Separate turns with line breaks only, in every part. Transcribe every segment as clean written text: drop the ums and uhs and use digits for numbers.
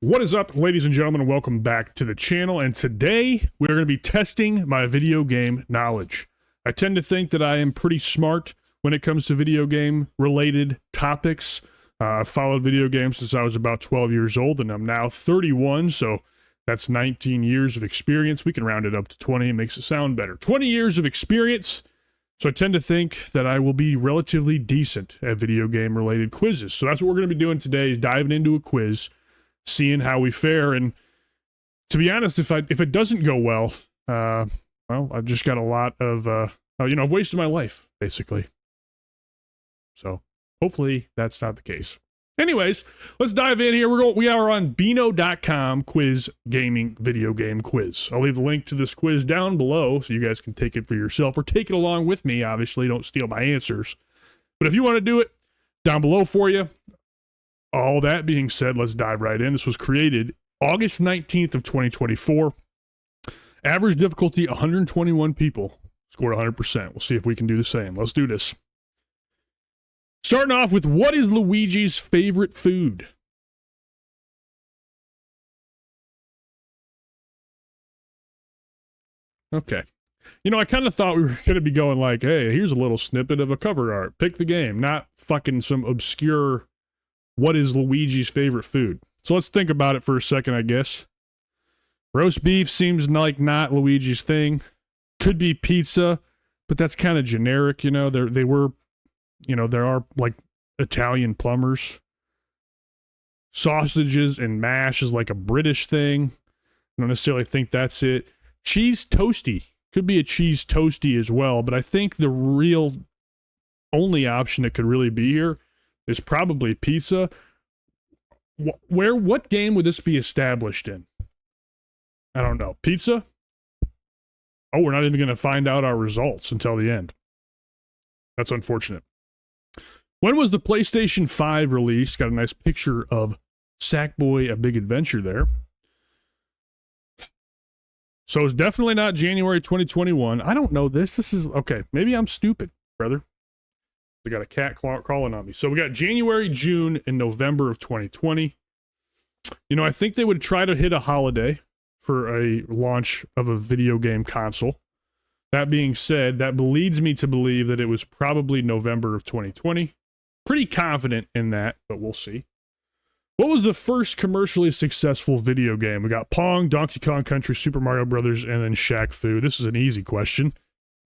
What is up, ladies and gentlemen, and welcome back to the channel. And today we're going to be testing my video game knowledge. I tend to think that I am pretty smart when it comes to video game related topics. I've followed video games since I was about 12 years old, and I'm now 31, so that's 19 years of experience. We can round it up to 20, it makes it sound better. 20 years of experience, so I tend to think that I will be relatively decent at video game related quizzes. So that's what we're going to be doing today, is diving into a quiz, seeing how we fare. And to be honest, if it doesn't go well, well, I've just got a lot of I've wasted my life basically. So hopefully that's not the case. Anyways, let's dive in here. We are on Beano.com quiz gaming video game quiz. I'll leave the link to this quiz down below so you guys can take it for yourself, or take it along with me. Obviously, don't steal my answers. But if you want to do it, down below for you. All that being said, let's dive right in. This was created August 19th of 2024. Average difficulty, 121 people. Scored 100%. We'll see if we can do the same. Let's do this. Starting off with, what is Luigi's favorite food? Okay. You know, I kind of thought we were going to be going like, hey, here's a little snippet of a cover art. Pick the game, not fucking some obscure, what is Luigi's favorite food? So let's think about it for a second, I guess. Roast beef seems like not Luigi's thing. Could be pizza, but that's kind of generic, you know. There are like Italian plumbers. Sausages and mash is like a British thing. I don't necessarily think that's it. Cheese toasty. Could be a cheese toasty as well, but I think the real only option that could really be here is probably pizza. What game would this be established in? I don't know. Pizza? Oh, we're not even going to find out our results until the end. That's unfortunate. When was the PlayStation 5 released? Got a nice picture of Sackboy: A Big Adventure there. So it's definitely not January 2021. I don't know this. This is, okay, maybe I'm stupid, brother. We got a cat crawling on me. So we got January, June, and November of 2020. You know, I think they would try to hit a holiday for a launch of a video game console. That being said, that leads me to believe that it was probably November of 2020. Pretty confident in that, but we'll see. What was the first commercially successful video game? We got Pong, Donkey Kong Country, Super Mario Brothers, and then Shaq Fu. This is an easy question.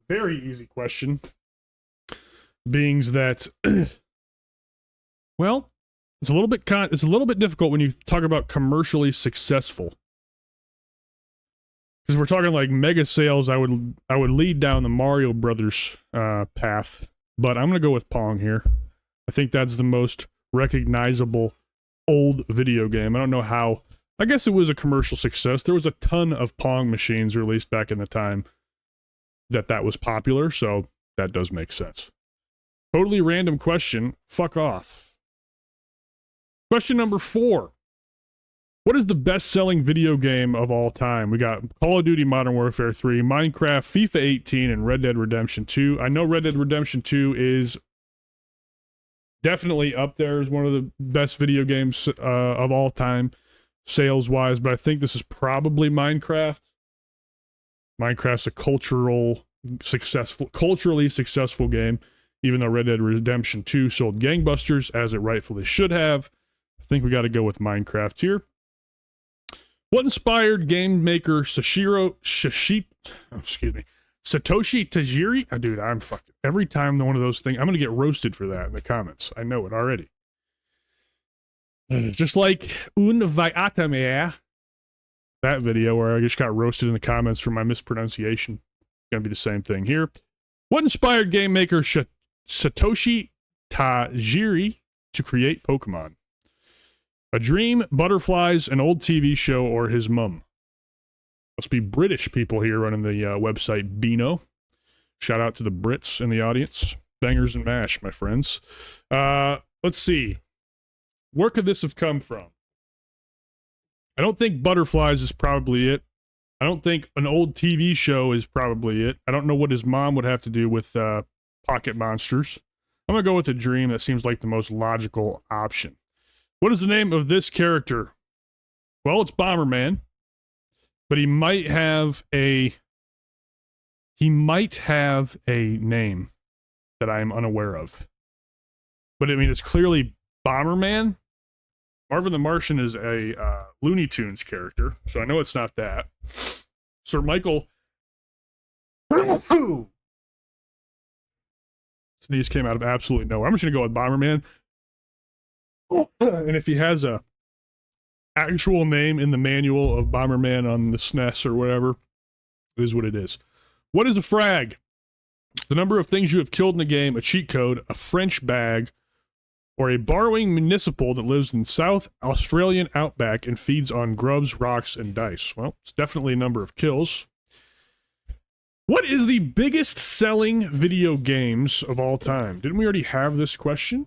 Very easy question. Beings that, well, it's a little bit difficult when you talk about commercially successful, because we're talking like mega sales. I would lead down the Mario Brothers path, but I'm gonna go with Pong here. I think that's the most recognizable old video game. I don't know how. I guess it was a commercial success. There was a ton of Pong machines released back in the time that was popular, so that does make sense. Totally random question. Fuck off. Question number 4. What is the best-selling video game of all time? We got Call of Duty Modern Warfare 3, Minecraft, FIFA 18, and Red Dead Redemption 2. I know Red Dead Redemption 2 is definitely up there as one of the best video games of all time, sales-wise, but I think this is probably Minecraft. Minecraft's a culturally successful game. Even though Red Dead Redemption 2 sold gangbusters, as it rightfully should have, I think we got to go with Minecraft here. What inspired game maker Satoshi Tajiri? Oh, dude, I'm fucking... Every time one of those things... I'm going to get roasted for that in the comments. I know it already. Just like Un Vietnamese, that video where I just got roasted in the comments for my mispronunciation. Going to be the same thing here. What inspired game maker Satoshi Tajiri to create Pokemon? A dream, butterflies, an old TV show, or his mum? Must be British people here running the website Beano. Shout out to the Brits in the audience. Bangers and mash, my friends. Let's see. Where could this have come from? I don't think butterflies is probably it. I don't think an old TV show is probably it. I don't know what his mom would have to do with Pocket Monsters. I'm going to go with a dream. That seems like the most logical option. What is the name of this character? Well, it's Bomberman, but he might have a name that I am unaware of. But I mean, it's clearly Bomberman. Marvin the Martian is a Looney Tunes character, so I know it's not that. Sir Michael sneeze came out of absolutely nowhere. I'm just gonna go with Bomberman. And if he has a actual name in the manual of Bomberman on the SNES or whatever, it is what it is. What is a frag? The number of things you have killed in the game, a cheat code, a French bag, or a burrowing municipal that lives in South Australian outback and feeds on grubs, rocks, and dice. Well, it's definitely a number of kills. What is the biggest selling video games of all time? Didn't we already have this question?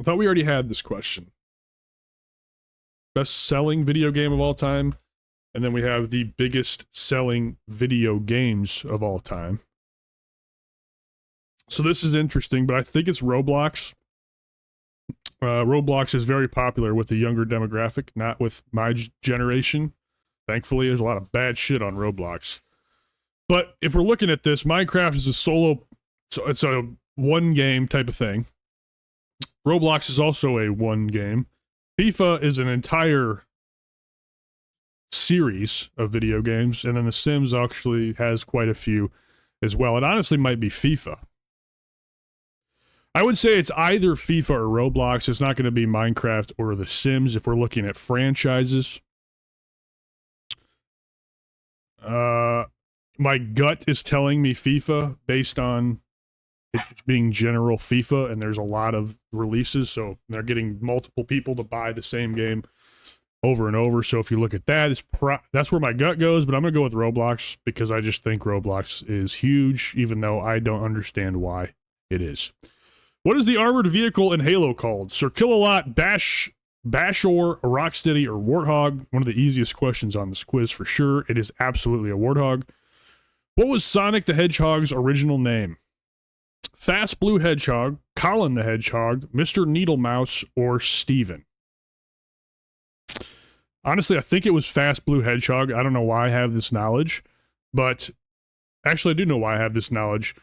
I thought we already had this question. Best selling video game of all time. And then we have the biggest selling video games of all time. So this is interesting, but I think it's Roblox. Roblox is very popular with the younger demographic, not with my generation. Thankfully, there's a lot of bad shit on Roblox. But if we're looking at this, Minecraft is a solo, so it's a one game type of thing. Roblox is also a one game. FIFA is an entire series of video games, and then The Sims actually has quite a few as well. It honestly might be FIFA. I would say it's either FIFA or Roblox. It's not going to be Minecraft or The Sims if we're looking at franchises. My gut is telling me FIFA based on it being general FIFA, and there's a lot of releases, so they're getting multiple people to buy the same game over and over. So if you look at that, that's where my gut goes, but I'm going to go with Roblox because I just think Roblox is huge, even though I don't understand why it is. What is the armored vehicle in Halo called? Sir Kill-A-Lot, Bashor, Rocksteady, or Warthog? One of the easiest questions on this quiz for sure. It is absolutely a Warthog. What was Sonic the Hedgehog's original name? Fast Blue Hedgehog, Colin the Hedgehog, Mr. Needlemouse, or Steven? Honestly, I think it was Fast Blue Hedgehog. I don't know why I have this knowledge, but actually I do know why I have this knowledge.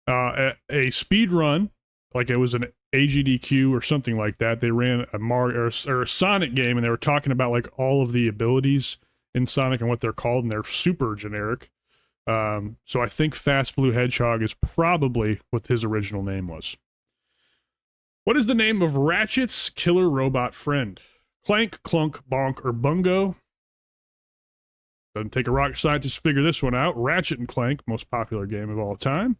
A speed run, like it was an AGDQ or something like that. They ran a Mario or a Sonic game, and they were talking about like all of the abilities in Sonic and what they're called, and they're super generic. So I think Fast Blue Hedgehog is probably what his original name was. What is the name of Ratchet's killer robot friend? Clank, Clunk, Bonk, or Bungo? Doesn't take a rocket scientist to figure this one out. Ratchet and Clank, most popular game of all time.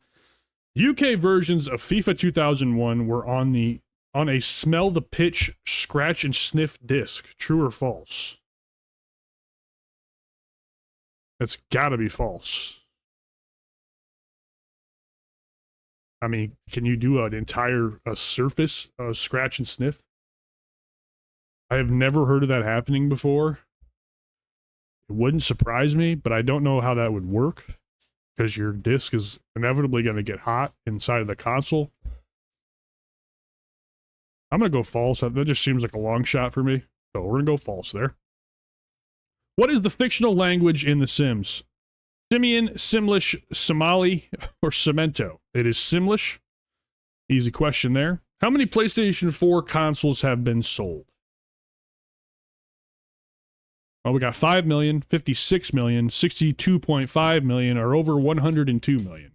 UK versions of FIFA 2001 were on a smell the pitch, scratch and sniff disc. True or false? That's gotta be false. I mean, can you do an entire surface scratch and sniff? I have never heard of that happening before. It wouldn't surprise me, but I don't know how that would work because your disc is inevitably going to get hot inside of the console. I'm going to go false. That just seems like a long shot for me. So we're going to go false there. What is the fictional language in The Sims? Simian, Simlish, Somali, or Cemento? It is Simlish. Easy question there. How many PlayStation 4 consoles have been sold? Well, we got 5 million, 56 million, 62.5 million, or over 102 million.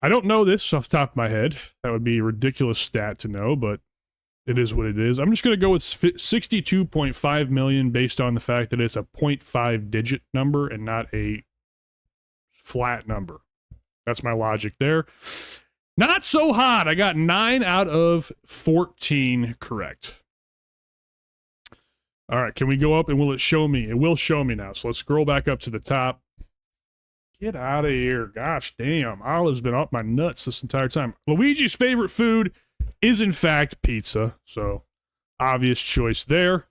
I don't know this off the top of my head. That would be a ridiculous stat to know, but it is what it is. I'm just going to go with 62.5 million based on the fact that it's a 0.5 digit number and not a flat number. That's my logic there. Not so hot. I got 9 out of 14 correct. All right, can we go up and will it show me? It will show me now. So let's scroll back up to the top. Get out of here. Gosh damn. Olive's been up my nuts this entire time. Luigi's favorite food is in fact pizza. So obvious choice there.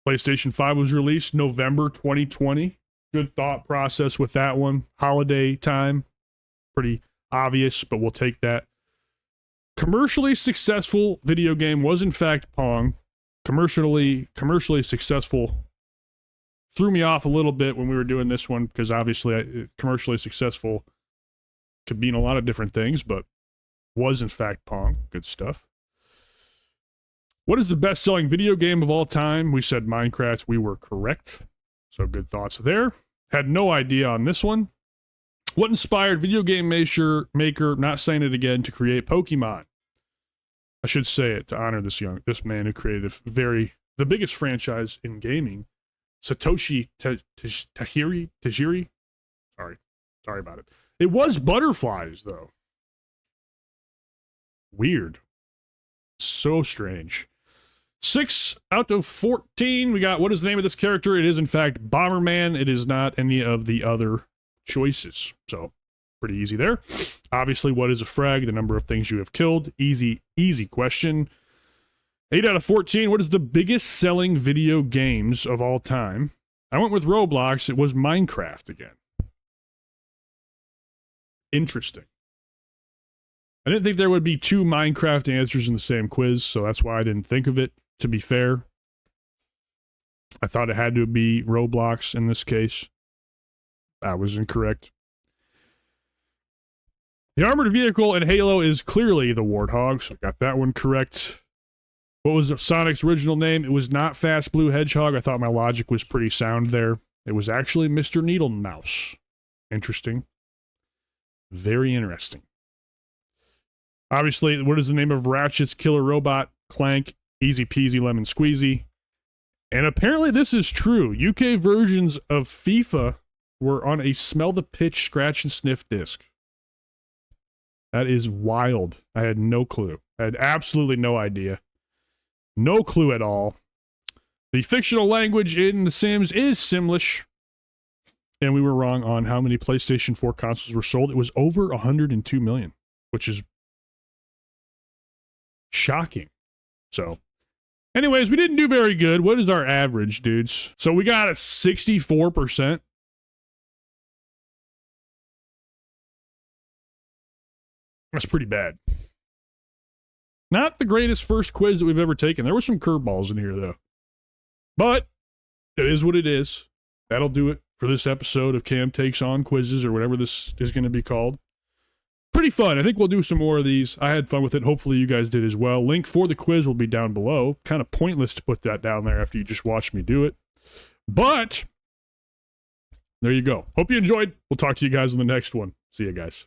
PlayStation 5 was released November 2020. Good thought process with that one. Holiday time. Pretty obvious, but we'll take that. commercially successful video game was in fact Pong. Commercially successful threw me off a little bit when we were doing this one, because obviously commercially successful could mean a lot of different things, but was in fact Pong. Good stuff. What is the best-selling video game of all time? We said Minecraft. We were correct. So good thoughts there. Had no idea on this one. What inspired video game maker, not saying it again, to create Pokemon? I should say it to honor this man who created the biggest franchise in gaming. Satoshi Tajiri? Sorry about it. It was butterflies, though. Weird. So strange. 6 out of 14. We got, what is the name of this character? It is, in fact, Bomberman. It is not any of the other choices. So, pretty easy there. Obviously, what is a frag? The number of things you have killed. Easy question. 8 out of 14. What is the biggest selling video games of all time? I went with Roblox. It was Minecraft again. Interesting. I didn't think there would be 2 Minecraft answers in the same quiz, so that's why I didn't think of it, to be fair. I thought it had to be Roblox in this case. I was incorrect. The armored vehicle in Halo is clearly the Warthog, so I got that one correct. What was Sonic's original name? It was not Fast Blue Hedgehog. I thought my logic was pretty sound there. It was actually Mr. Needle Mouse. Interesting. Very interesting. Obviously, what is the name of Ratchet's killer robot? Clank. Easy peasy lemon squeezy. And apparently this is true. UK versions of FIFA were on a smell the pitch, scratch and sniff disc. That is wild. I had no clue. I had absolutely no idea. No clue at all. The fictional language in The Sims is Simlish. And we were wrong on how many PlayStation 4 consoles were sold. It was over 102 million, which is shocking. So, anyways, we didn't do very good. What is our average, dudes? So we got a 64%. That's pretty bad. Not the greatest first quiz that we've ever taken. There were some curveballs in here, though. But it is what it is. That'll do it for this episode of Cam Takes On Quizzes, or whatever this is going to be called. Pretty fun. I think we'll do some more of these. I had fun with it. Hopefully you guys did as well. Link for the quiz will be down below. Kind of pointless to put that down there after you just watched me do it. But there you go. Hope you enjoyed. We'll talk to you guys on the next one. See you guys.